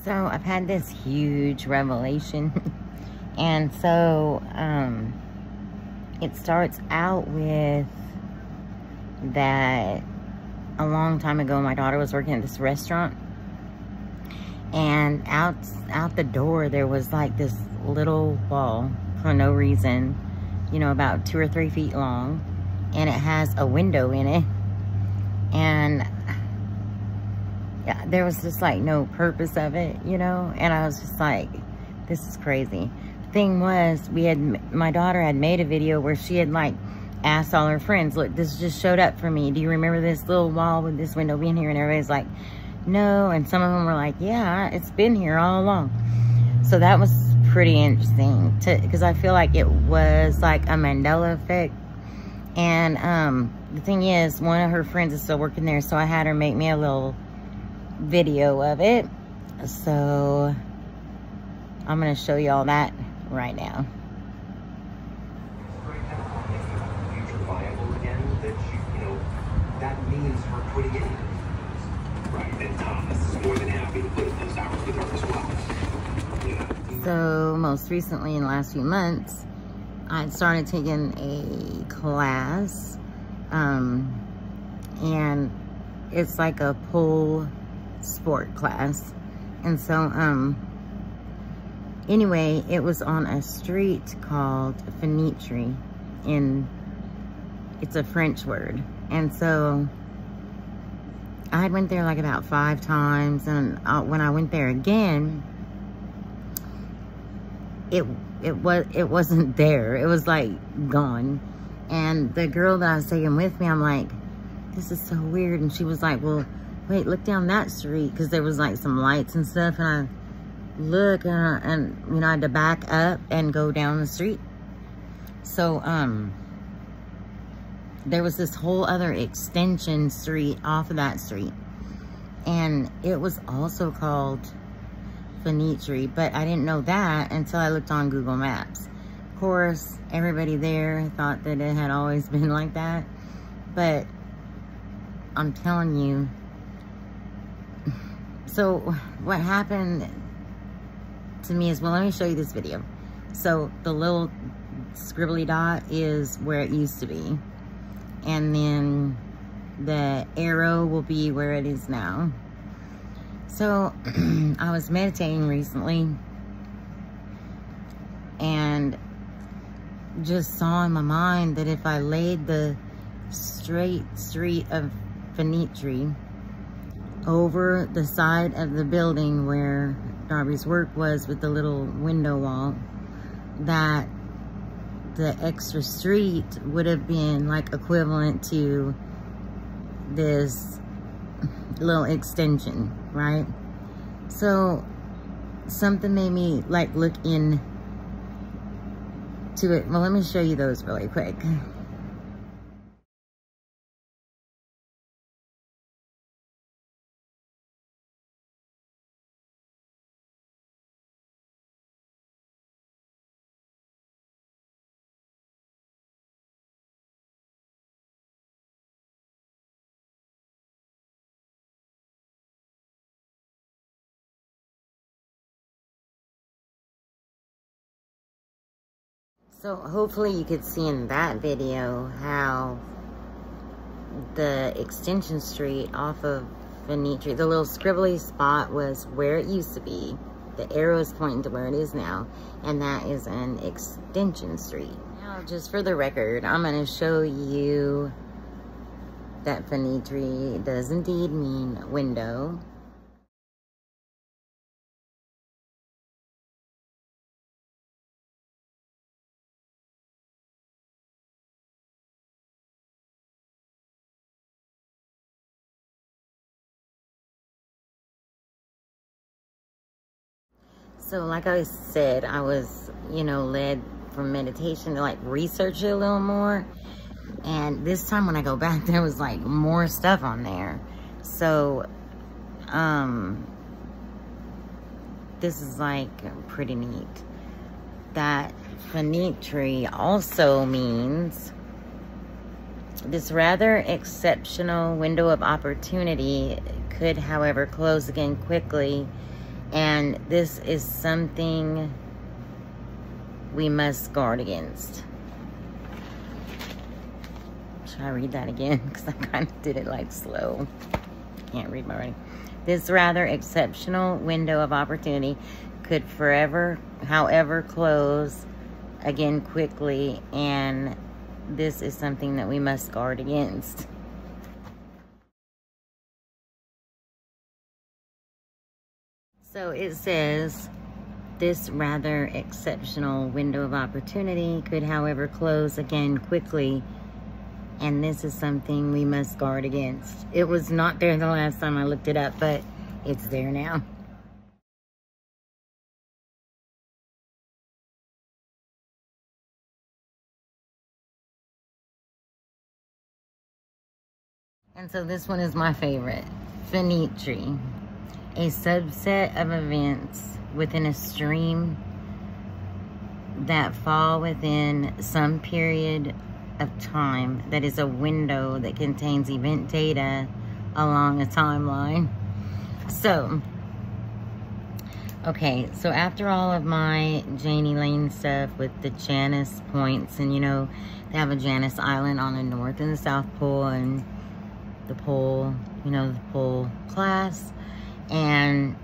So I've had this huge revelation. And so it starts out with that a long time ago, my daughter was working at this restaurant, and out the door there was like this little wall for no reason, you know, about 2 or 3 feet long, and it has a window in it. And yeah, there was just like no purpose of it, you know. And I was just like, this is crazy. The thing was, my daughter had made a video where she had like asked all her friends, look, this just showed up for me. Do you remember this little wall with this window being here? And everybody's like, no. And some of them were like, yeah, it's been here all along. So that was pretty interesting, because I feel like it was like a Mandela effect. And the thing is, one of her friends is still working there, so I had her make me a little video of it. So I'm going to show you all that right now. That means her putting in. Right, and Thomas is more than happy to put in those hours with her as well. Yeah. So most recently, in the last few months, I started taking a class, and it's like a pole sport class. And so, anyway, it was on a street called Fenitri, it's a French word. And so I went there like about 5 times, and when I went there again, it wasn't there. It was like gone. And the girl that I was taking with me, I'm like, this is so weird. And she was like, well, wait, look down that street, because there was like some lights and stuff. And I look, and you know, I had to back up and go down the street. So there was this whole other extension street off of that street, and it was also called Fenitri, but I didn't know that until I looked on Google Maps. Of course, everybody there thought that it had always been like that, but I'm telling you. So what happened to me is, well, let me show you this video. So the little scribbly dot is where it used to be, and then the arrow will be where it is now. So I was meditating recently, and just saw in my mind that if I laid the straight street of Fenitri over the side of the building where Darby's work was with the little window wall, that the extra street would have been like equivalent to this little extension, right? So something made me like look in to it. Well, let me show you those really quick. So hopefully you could see in that video how the extension street off of Fenitri, the little scribbly spot, was where it used to be. The arrow is pointing to where it is now, and that is an extension street. Now, just for the record, I'm going to show you that Fenitri does indeed mean window. So like I said, I was, you know, led from meditation to like research it a little more. And this time when I go back, there was like more stuff on there. So, this is like pretty neat. That Fenitri also means this rather exceptional window of opportunity could, however, close again quickly, And this is something we must guard against. Should I read that again? Because I kind of did it like slow. Can't read my writing. This rather exceptional window of opportunity could forever, however, close again quickly, and this is something that we must guard against. So it says, this rather exceptional window of opportunity could, however, close again quickly, and this is something we must guard against. It was not there the last time I looked it up, but it's there now. And so this one is my favorite. Finitri. A subset of events within a stream that fall within some period of time that is a window that contains event data along a timeline. So, okay, so after all of my Janie Lane stuff with the Janus points, and you know, they have a Janus Island on the North and the South Pole, and the pole, you know, the pole class. And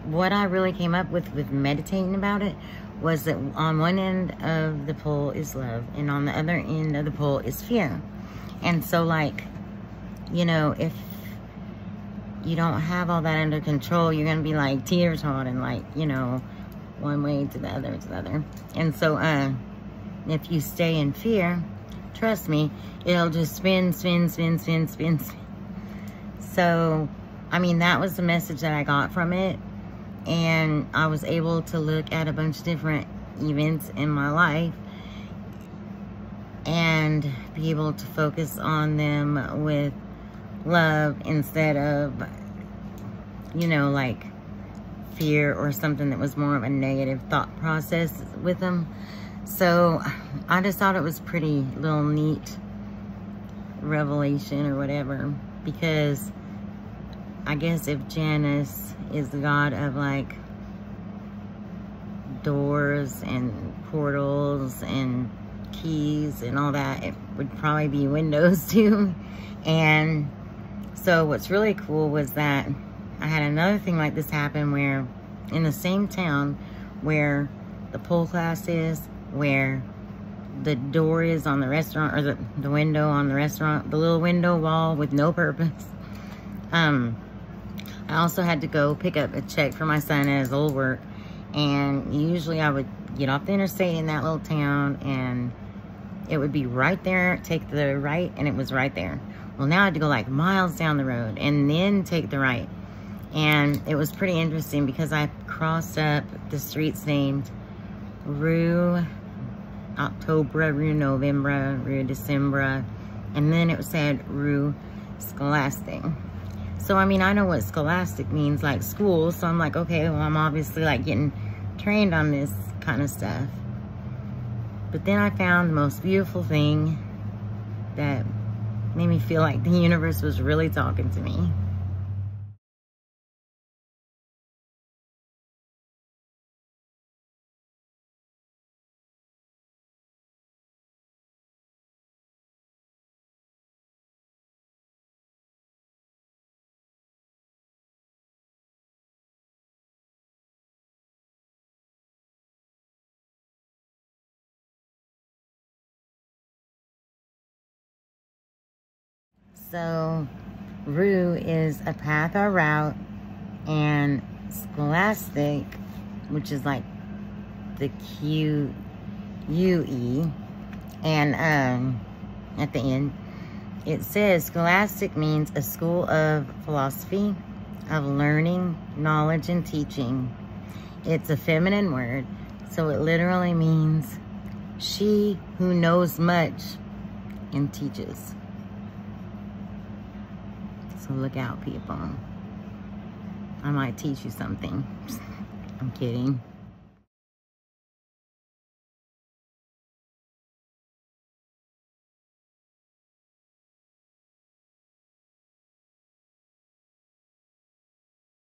what I really came up with meditating about it was that on one end of the pole is love, and on the other end of the pole is fear. And so, like, you know, if you don't have all that under control, you're gonna be like teeter-tottering, like, you know, one way to the other to the other. And so if you stay in fear, trust me, it'll just spin. So I mean, that was the message that I got from it. And I was able to look at a bunch of different events in my life and be able to focus on them with love instead of, you know, like fear or something that was more of a negative thought process with them. So I just thought it was pretty little neat revelation or whatever, because I guess if Janus is the god of like doors and portals and keys and all that, it would probably be windows too. And so what's really cool was that I had another thing like this happen where in the same town where the pole class is, where the door is on the restaurant, or the window on the restaurant, the little window wall with no purpose. I also had to go pick up a check for my son at his old work, and usually I would get off the interstate in that little town and it would be right there, take the right, and it was right there. Well, now I had to go like miles down the road and then take the right. And it was pretty interesting because I crossed up the streets named Rue October, Rue November, Rue December, and then it said Rue Scholastic. So, I mean, I know what scholastic means, like school. So I'm like, okay, well, I'm obviously like getting trained on this kind of stuff. But then I found the most beautiful thing that made me feel like the universe was really talking to me. So, Rue is a path or route, and scholastic, which is like the Q-U-E, and at the end, it says scholastic means a school of philosophy, of learning, knowledge, and teaching. It's a feminine word, so it literally means she who knows much and teaches. So look out, people. I might teach you something. I'm kidding.